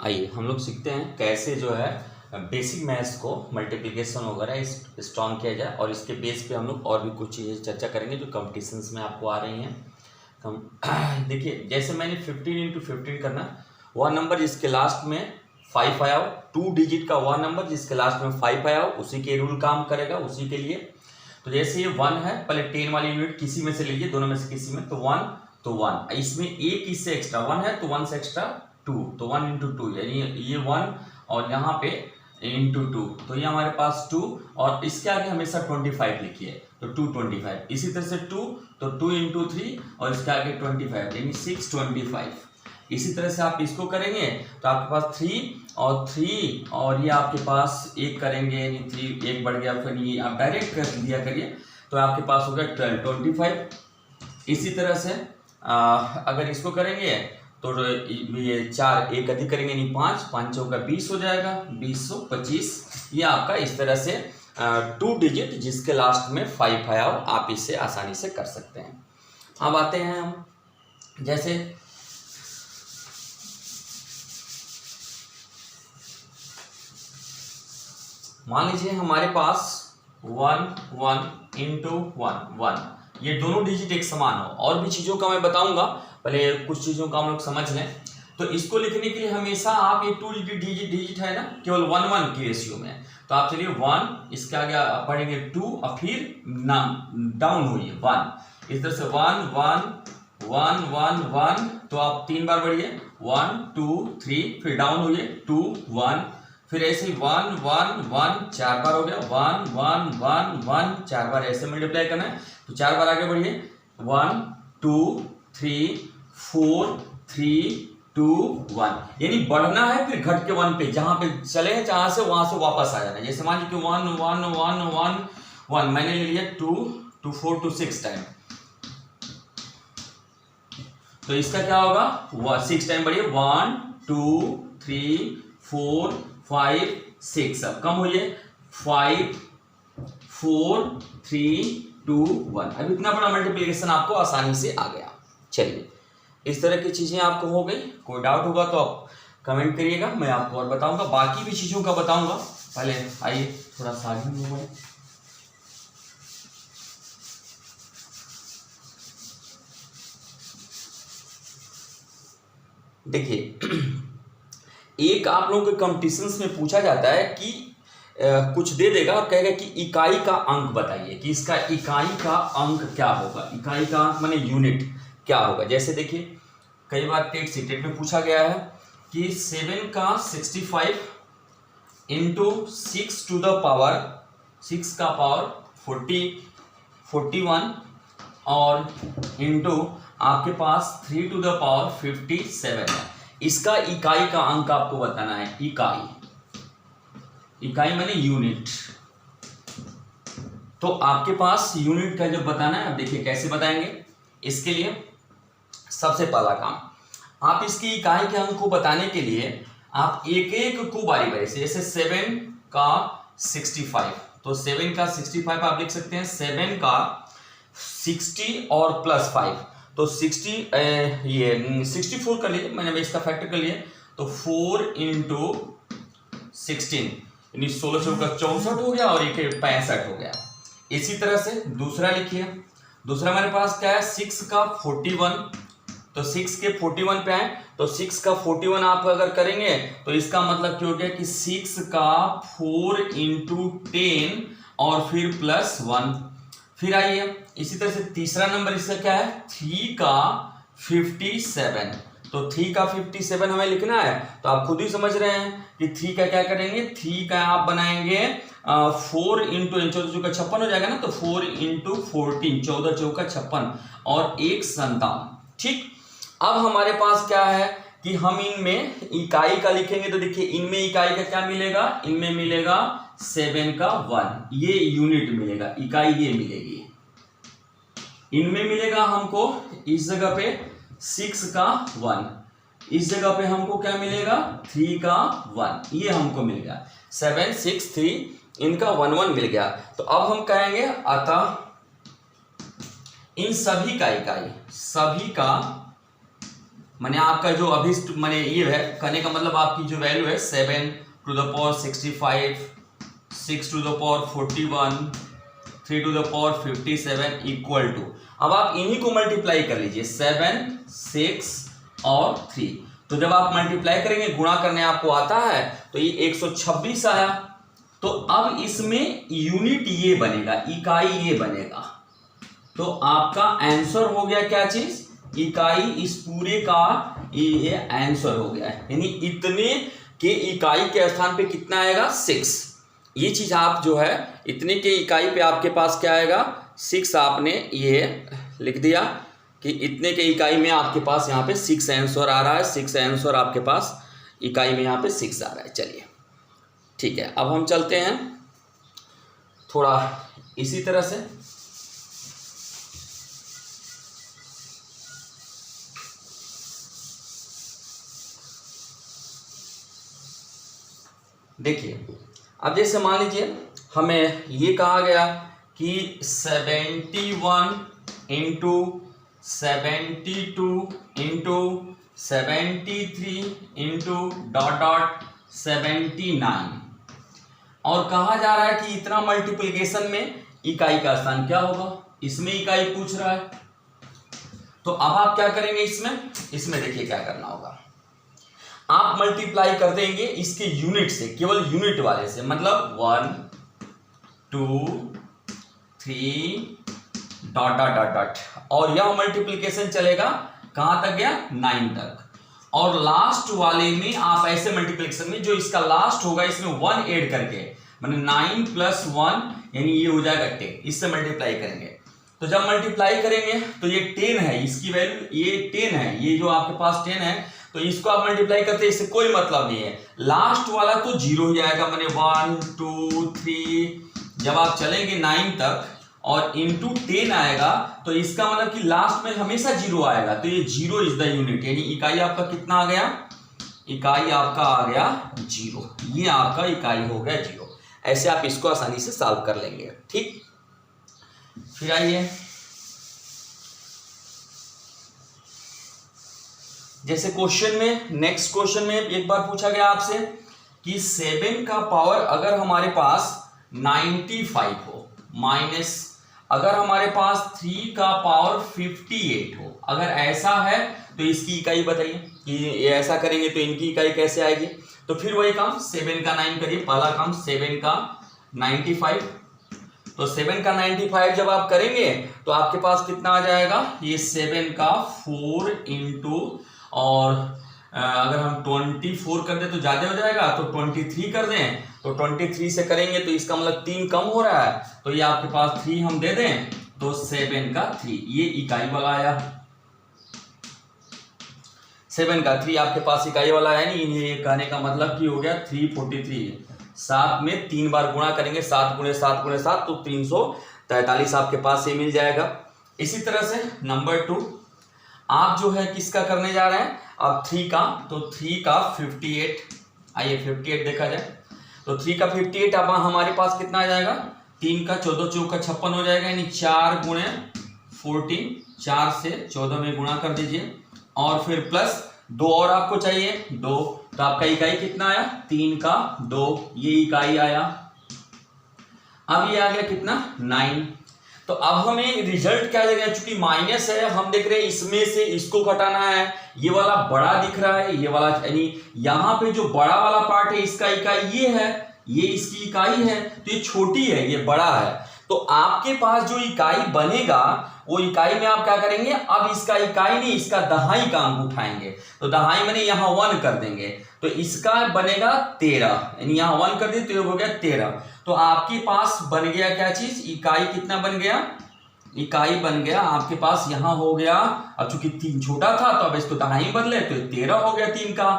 आइए हम लोग सीखते हैं कैसे जो है बेसिक मैथ्स को मल्टीप्लिकेशन वगैरह स्ट्रॉन्ग किया जाए, और इसके बेस पे हम लोग और भी कुछ चीज़ें चर्चा करेंगे जो कंपटीशंस में आपको आ रही हैं। देखिए, जैसे मैंने 15 × 15 करना, वह नंबर जिसके लास्ट में 5 आया हो, 2 डिजिट का वह नंबर जिसके लास्ट में 5 आया हो, उसी के रूल काम करेगा उसी के लिए। तो जैसे ये 1 है, पहले 10 वाली यूनिट किसी में से लीजिए, दोनों में से किसी में, तो 1 तो 1, इसमें एक इससे एक्स्ट्रा 1 है तो 1 से एक्स्ट्रा 2, तो 1 × 2, यानी ये 1 और यहाँ पे × 2, तो ये हमारे पास 2, और इसके आगे हमेशा 25 लिखिए, तो 225। इसी तरह से 2 तो 2 × 3 और इसके आगे 25, यानी 625। इसी तरह से आप इसको करेंगे तो आपके पास 3 और ये आपके पास एक करेंगे, यानी 3 एक बढ़ गया, फिर ये आप डायरेक्ट कर दिया करिए, तो आपके पास हो गया 12 25। इसी तरह से अगर इसको करेंगे तो ये 4 एक अधिक करेंगे, यानी 5 चौका 20 हो जाएगा, 2025। ये आपका इस तरह से 2 डिजिट जिसके लास्ट में 5 आया हो, आप इससे आसानी से कर सकते हैं। अब आते हैं हम, जैसे मान लीजिए हमारे पास 1 1 × 1 1, ये दोनों डिजिट एक समान हो। और भी चीज़ों का मैं बताऊंगा, पहले कुछ चीज़ों का हम लोग समझ लें। तो इसको लिखने के लिए हमेशा आप ये 2 डिजिट है ना, केवल 1 1 की रेशियो में, तो आप चलिए 1, इसके आगे आप पढ़ेंगे 2 और फिर डाउन हुई 1। इस तरह से 1 1 1 1 1, तो आप 3 बार बढ़िए, 1 2 3, फिर डाउन हुई 2 1, फिर ऐसे 1 1 1 4 बार हो गया, 1 1 1 1 4 बार ऐसे मल्टीप्लाई करना है, तो 4 बार आगे बढ़िए, 1 2 3 4 3 2 1, यानी बढ़ना है फिर घट के 1 पे, जहां पे चले हैं जहां से वहां से वापस आ जाना है। जैसे मान लीजिए 1 1 1 1 1, मैंने ले लिया 2 2 4 2 6 टाइम, तो इसका क्या होगा 6 टाइम बढ़िए, 1 2 3 4 5 6, अब कम हुई 5 4 3 2 1। अब इतना बड़ा मल्टीप्लिकेशन आपको आसानी से आ गया। चलिए, इस तरह की चीजें आपको हो गई। कोई डाउट होगा तो आप कमेंट करिएगा, मैं आपको और बताऊंगा, बाकी भी चीजों का बताऊंगा। पहले आइए थोड़ा सा आगे बढ़े। देखिए, एक आप लोगों के कॉम्पिटिशन्स में पूछा जाता है कि कुछ दे देगा और कहेगा कि इकाई का अंक बताइए, कि इसका इकाई का अंक क्या होगा। इकाई का अंक माने यूनिट क्या होगा। जैसे देखिए, कई बार टेट सीटेट में पूछा गया है कि 7 का 65 × 6 टू द पावर 6 का पावर 41 और इंटू आपके पास 3 टू द पावर 57 है। इसका इकाई का अंक आपको बताना है। इकाई माने यूनिट, तो आपके पास यूनिट का जब बताना है, अब देखिए कैसे बताएंगे। इसके लिए सबसे पहला काम, आप इसकी इकाई के अंक को बताने के लिए आप एक एक को बारी बारी से, जैसे 7 का 65, तो 7 का 65 आप लिख सकते हैं, 7 का 60 और प्लस 5, तो 64 कर लिए, मैंने इसका फैक्टर कर लिया, तो 4 × 16, यानी 16 चौका 64 हो गया और 1 65 हो गया। इसी तरह से दूसरा लिखिए। दूसरा हमारे पास क्या है, 6 का 41, तो 6 के 41 पे आए, तो 6 का 41 आप अगर करेंगे तो इसका मतलब क्या हो गया कि 6 का 4 × 10 और फिर प्लस 1। फिर आइए, इसी तरह से तीसरा नंबर इसका क्या है, 3 का 57, तो 3 का 57 हमें लिखना है, तो आप खुद ही समझ रहे हैं कि 3 का क्या करेंगे, 3 का आप बनाएंगे 4 × 14 चौका 56 हो जाएगा ना, तो 4 × 14, 14 चौका 56 और 1 57। ठीक, अब हमारे पास क्या है कि हम इनमें इकाई का लिखेंगे, तो देखिए इनमें इकाई का क्या मिलेगा, इनमें मिलेगा 7 का 1, ये यूनिट मिलेगा, इकाई ये मिलेगी। इनमें मिलेगा हमको इस जगह पे 6 का 1, इस जगह पे हमको क्या मिलेगा 3 का 1, ये हमको मिल गया 7 6 3, इनका 1 1 मिल गया। तो अब हम कहेंगे अतः इन सभी का इकाई, सभी का मैंने आपका जो अभी मैंने ये है कहने का मतलब आपकी जो वैल्यू है 7 to the power 65, 6 to the power 41, 3 to the power 57 equal to, अब आप इन्हीं को मल्टीप्लाई कर लीजिए 7, 6 और 3। तो जब आप मल्टीप्लाई करेंगे, गुणा करने आपको आता है, तो ये 126 आया। तो अब इसमें यूनिट ये बनेगा, इकाई ये बनेगा। तो आपका आंसर हो गया क्या चीज, इकाई। इस पूरे का ये आंसर हो गया है, यानी इतने के इकाई के स्थान पे कितना आएगा 6। ये चीज आप जो है इतने के इकाई पे आपके पास क्या आएगा 6। आपने ये लिख दिया कि इतने के इकाई में आपके पास यहाँ पे 6 आंसर आ रहा है। 6 आंसर आपके पास इकाई में यहाँ पे 6 आ रहा है। चलिए ठीक है, अब हम चलते हैं थोड़ा इसी तरह से। देखिए, अब जैसे मान लीजिए हमें ये कहा गया कि 71 into 72 into 73 into dot dot 79, और कहा जा रहा है कि इतना मल्टीप्लिकेशन में इकाई का स्थान क्या होगा। इसमें इकाई पूछ रहा है, तो अब आप क्या करेंगे इसमें देखिए क्या करना होगा। आप मल्टीप्लाई कर देंगे इसके यूनिट से, केवल यूनिट वाले से, मतलब 1 2 3 डॉट डॉट डॉट डॉट, और यह मल्टीप्लिकेशन चलेगा कहां तक गया 9 तक। और लास्ट वाले में आप ऐसे मल्टीप्लिकेशन में जो इसका लास्ट होगा इसमें 1 ऐड करके, माने 9 + 1 यानी ये हो जाएगा 10, इससे मल्टीप्लाई करेंगे। तो जब मल्टीप्लाई करेंगे तो ये 10 है, इसकी वैल्यू ये 10 है, ये जो आपके पास 10 है, तो इसको आप मल्टीप्लाई करते हैं, इससे कोई मतलब नहीं है। लास्ट वाला तो 0 हो जाएगा, माने 1 2 3, जब आप चलेंगे 9 तक और इंटू 10 आएगा, तो इसका मतलब कि लास्ट में हमेशा 0 आएगा। तो ये 0 इज द यूनिट, यानी इकाई आपका कितना आ गया, इकाई आपका आ गया 0। ये आपका इकाई हो गया 0। ऐसे आप इसको आसानी से सॉल्व कर लेंगे। ठीक, फिर आइए, जैसे क्वेश्चन में, नेक्स्ट क्वेश्चन में एक बार पूछा गया आपसे कि 7 का पावर अगर हमारे पास 95 हो, माइनस अगर हमारे पास 3 का पावर 58 हो, अगर ऐसा है तो इसकी इकाई बताइए कि ये ऐसा करेंगे तो इनकी इकाई कैसे आएगी। तो फिर वही काम 7 का 9 करिए। पहला काम 7 का 95, तो 7 का 95 जब आप करेंगे तो आपके पास कितना आ जाएगा, ये 7 का 4 इंटू, और अगर हम 24 कर दें तो ज्यादा हो जाएगा, तो 23 कर दें, तो 23 से करेंगे तो इसका मतलब 3 कम हो रहा है, तो ये आपके पास 3 हम दे दें, तो 7 का 3 ये इकाई वाला आया। 7 का 3 आपके पास इकाई वाला है नहीं, ये कहने का मतलब कि हो गया 343। 7 में 3 बार गुणा करेंगे, 7 गुणे 7 गुणे 7, तो 343 आपके पास ये मिल जाएगा। इसी तरह से नंबर 2 आप जो है किसका करने जा रहे हैं, अब 3 का, तो 3 का 58, आइए 58 देखा जाए, तो 3 का 58 अब हमारे पास कितना आ जाएगा, 3 का 14 चौक का 56 हो जाएगा, यानी 4 गुणे 14, 4 से 14 में गुणा कर दीजिए, और फिर प्लस 2 और आपको चाहिए 2, तो आपका इकाई कितना आया 3 का 2, ये इकाई आया। अब ये आ गया कितना 9। तो अब हमें रिजल्ट क्या देगा, चूंकि माइनस है, हम देख रहे हैं इसमें से इसको घटाना है, ये वाला बड़ा दिख रहा है, ये वाला, यानी यहाँ पे जो बड़ा वाला पार्ट है इसका इकाई ये है, ये इसकी इकाई है, तो ये छोटी है, ये बड़ा है। तो आपके पास जो इकाई बनेगा वो इकाई में आप क्या करेंगे, अब इसका इकाई नहीं इसका दहाई का अंक उठाएंगे, तो दहाई मैंने यहाँ 1 कर देंगे, तो इसका बनेगा 13, यानी यहाँ 1 कर दिए तो ये हो गया 13। तो आपके पास बन गया क्या चीज, इकाई कितना बन गया, इकाई बन गया आपके पास यहाँ हो गया, अब चूंकि 3 छोटा था तो अब इसको दहाई बदले तो 13 हो गया 3 का,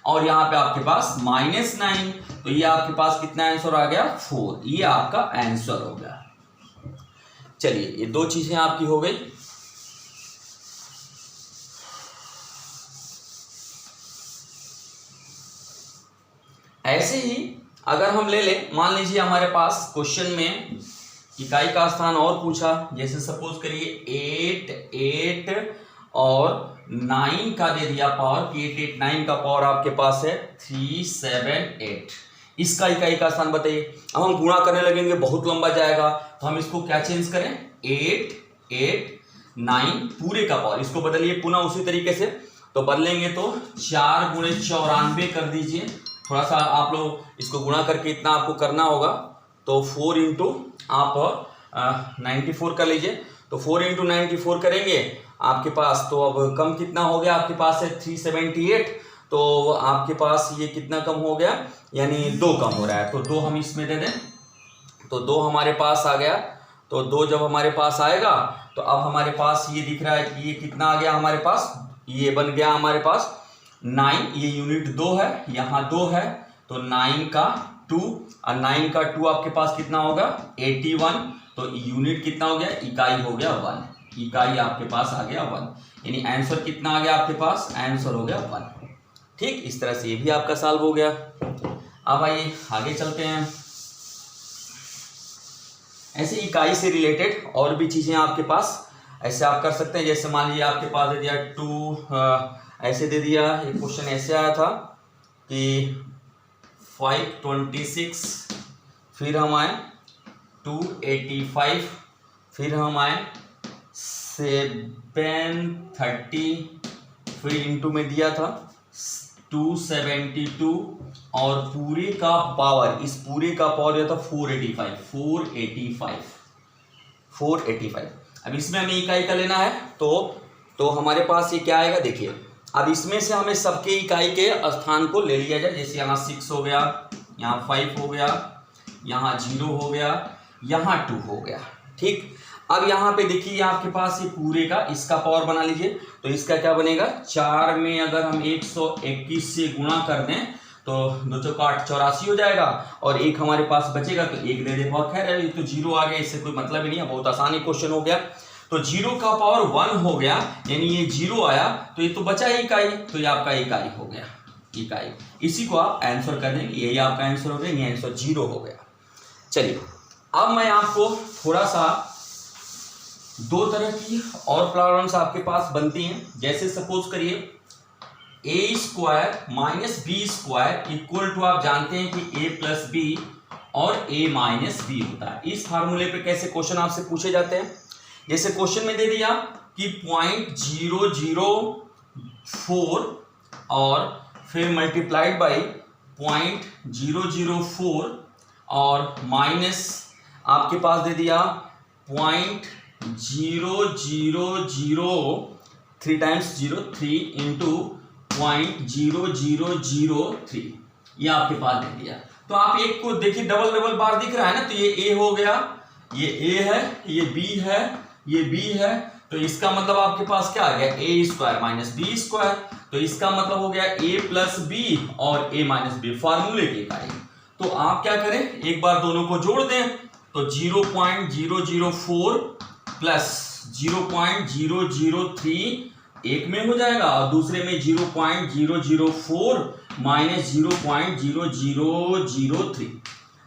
और यहाँ पे आपके पास -9, तो ये आपके पास कितना आंसर आ गया 4, ये आपका आंसर हो गया। चलिए ये 2 चीजें आपकी हो गई। ऐसे ही अगर हम ले लें, मान लीजिए हमारे पास क्वेश्चन में इकाई का स्थान और पूछा, जैसे सपोज करिए 8 8 और 9 का दे दिया पावर कि 889 का पावर आपके पास है 378। इसका इकाई का स्थान बताइए। अब हम गुणा करने लगेंगे, बहुत लंबा जाएगा, तो हम इसको क्या चेंज करें, 889 पूरे का पावर, इसको बदलिए पुनः उसी तरीके से। तो बदलेंगे तो 4 गुणे 94 कर दीजिए। थोड़ा सा आप लोग इसको गुणा करके इतना आपको करना होगा, तो 4 इंटू आप 94 कर लीजिए। तो 4 इंटू 94 करेंगे आपके पास, तो अब कम कितना हो गया आपके पास है 378। तो आपके पास ये कितना कम हो गया, यानी 2 कम हो रहा है, तो 2 हम इसमें दे दें, तो 2 हमारे पास आ गया। तो 2 जब हमारे पास आएगा तो अब हमारे पास ये दिख रहा है कि ये कितना आ गया हमारे पास, ये बन गया हमारे पास 9। ये यूनिट 2 है, यहाँ 2 है, तो 9 का 2 और 9 का 2 आपके पास कितना होगा 81। तो यूनिट कितना हो गया, इकाई हो गया 1, इकाई आपके पास आ गया 1, यानी आंसर कितना आ गया आपके पास, आंसर हो गया 1। ठीक, इस तरह से ये भी आपका सॉल्व हो गया। अब आइए आगे चलते हैं। ऐसे इकाई से रिलेटेड और भी चीजें आपके पास ऐसे आप कर सकते हैं। जैसे मान लीजिए आपके पास दे दिया 2, ऐसे दे दिया, एक क्वेश्चन ऐसे आया था कि 526, फिर हम आए 285, फिर हम आए 730, फिर इंटू में दिया था 272 और पूरे का पावर, इस पूरे का पावर दिया था 485। अब इसमें हमें इकाई का लेना है, तो हमारे पास ये क्या आएगा देखिए। अब इसमें से हमें सबके इकाई के स्थान को ले लिया जाए। जैसे यहाँ 6 हो गया, यहाँ 5 हो गया, यहाँ 0 हो गया, यहाँ 2 हो गया। ठीक, अब यहाँ पे देखिए आपके पास ये पूरे का इसका पावर बना लीजिए। तो इसका क्या बनेगा, 4 में अगर हम 121 से गुणा कर दें तो 2 चौका 8, 84 हो जाएगा, और एक हमारे पास बचेगा तो 1 दे दे। बहुत खैर है, ये तो 0 आ गया, इससे कोई मतलब ही नहीं है, बहुत आसान ही क्वेश्चन हो गया। तो 0 का पावर 1 हो गया, यानी ये 0 आया, तो ये तो बचा ही इकाई, तो ये आपका इकाई हो गया, इकाई। इसी को आप आंसर कर देंगे, यही आपका आंसर हो गया, ये आंसर 0 हो गया। चलिए अब मैं आपको थोड़ा सा 2 तरह की और प्रॉब्लम्स आपके पास बनती हैं। जैसे सपोज करिए a square minus B square equal to, आप जानते हैं कि a प्लस बी और a माइनस बी होता है। इस फार्मूले पे कैसे क्वेश्चन आपसे पूछे जाते हैं। जैसे क्वेश्चन में दे दिया कि 0.004 और फिर मल्टीप्लाइड बाई 0.004 और माइनस आपके पास दे दिया 0.000 3 टाइम्स 0 3 इंटू 0.0003, ये आपके पास दे दिया। तो आप एक को देखिए, डबल डबल बार दिख रहा है ना, तो ये a हो गया, ये a है, ये b है, ये b है, तो इसका मतलब आपके पास क्या आ गया, a square minus B square. तो इसका मतलब हो गया a प्लस बी और a माइनस बी, फार्मूले की इकाई। तो आप क्या करें, एक बार दोनों को जोड़ दें, तो 0.004 प्लस 0.003 एक में हो जाएगा, और दूसरे में 0.004 माइनस 0.0003।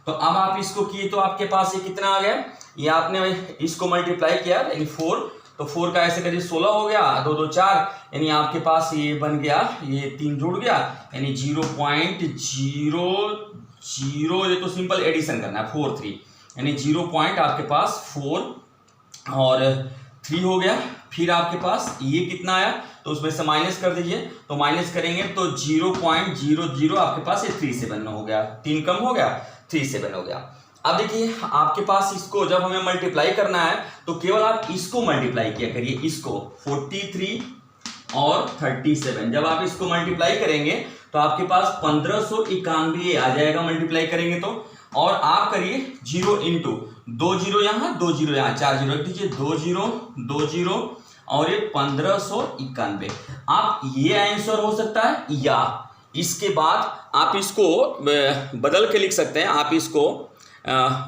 तो अब आप इसको किए तो आपके पास ये कितना आ गया, ये आपने इसको मल्टीप्लाई किया, यानी 4, तो 4 का ऐसे करिए 16 हो गया, 2 2 4, यानी आपके पास ये बन गया, ये 3 जुड़ गया, यानी 0.00, ये तो सिंपल एडिशन करना है 4 3, यानी 0 पॉइंट आपके पास 4 और 3 हो गया। फिर आपके पास ये कितना आया, तो उसमें से माइनस कर दीजिए, तो माइनस करेंगे तो 0.00 आपके पास ये 37 हो गया, 3 कम हो गया, 37 हो गया। अब देखिए आपके पास इसको जब हमें मल्टीप्लाई करना है तो केवल आप इसको मल्टीप्लाई किया करिए, इसको 43 और 37, जब आप इसको मल्टीप्लाई करेंगे तो आपके पास 1591 आ जाएगा मल्टीप्लाई करेंगे तो। और आप करिए 0 इंटू 2 0 यहाँ 2 0 यहाँ 4 0 रख दीजिए, 2 0 2 0 और ये 1591। आप ये आंसर हो सकता है, या इसके बाद आप इसको बदल के लिख सकते हैं, आप इसको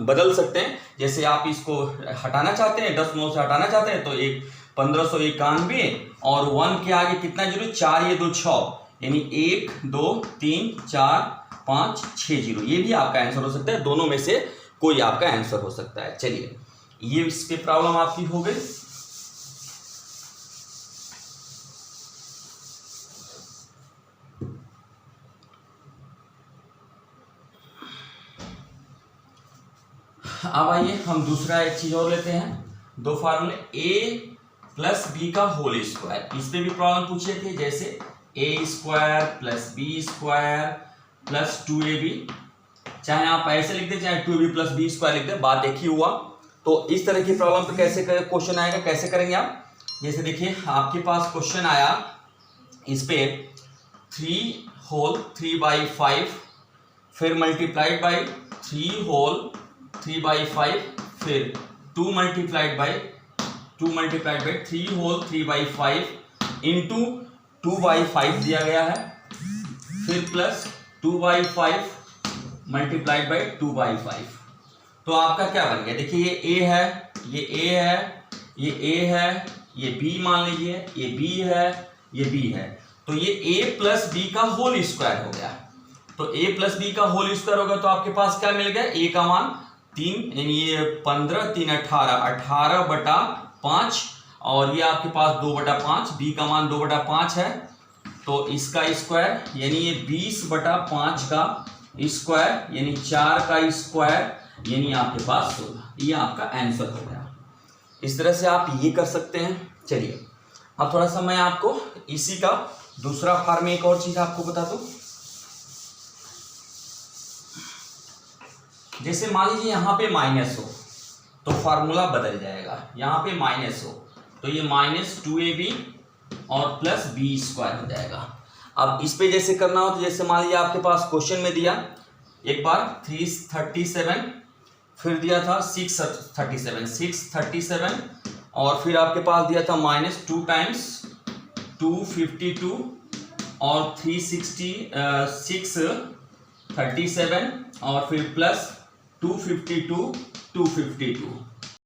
बदल सकते हैं। जैसे आप इसको हटाना चाहते हैं, 10 9 से हटाना चाहते हैं, तो एक 1591 और 1 के आगे कितना 0, 4 ये 2 6, यानी 1 2 3 4 5 6 0, ये भी आपका आंसर हो सकता है। दोनों में से कोई आपका आंसर हो सकता है। चलिए ये इस पे प्रॉब्लम आपकी हो गई। अब आइए हम दूसरा एक चीज और लेते हैं, दो फार्मूले a प्लस बी का होल स्क्वायर। इस पे भी प्रॉब्लम पूछे थे, जैसे a square plus B square plus 2ab, चाहे आप ऐसे लिख दे चाहे 2ab प्लस बी स्क्वायर लिख दे, बात एक ही हुआ। तो इस तरह की प्रॉब्लम पे कैसे क्वेश्चन आएगा, कैसे करेंगे आप, जैसे देखिए आपके पास क्वेश्चन आया इस पे 3 होल 3/5, फिर मल्टीप्लाइड बाई 3 होल 3/5, फिर 2 मल्टीप्लाइड बाई 3 होल 3/5 इंटू 2/5 दिया गया है, फिर प्लस 2/5 मल्टीप्लाइड बाई 2/5। तो आपका क्या बन गया, देखिए ये a है, ये a है, ये a है, ये b मान लीजिए, ये b है, ये b है, तो ये a प्लस बी का होल स्क्वायर हो गया। तो a प्लस बी का होल स्क्वायर होगा तो आपके पास क्या मिल गया, a का मान 3, यानी ये 15 3 18/5, और ये आपके पास 2/5, b का मान 2/5 है, तो इसका स्क्वायर यानी ये 20/5 का स्क्वायर यानी 4 का स्क्वायर यानी आपके पास 16। ये आपका आंसर हो गया। इस तरह से आप ये कर सकते हैं। चलिए अब थोड़ा सा मैं आपको इसी का दूसरा फार्म में एक और चीज आपको बता दूं। जैसे मान लीजिए यहाँ पे माइनस हो तो फार्मूला बदल जाएगा, यहाँ पे माइनस हो तो ये -2ab और प्लस बी स्क्वायर हो जाएगा। अब इस पे जैसे करना हो तो जैसे मान लीजिए आपके पास क्वेश्चन में दिया एक बार 337, फिर दिया था 637 और फिर आपके पास दिया था -2 टाइम्स 252 और 637 और फिर प्लस 252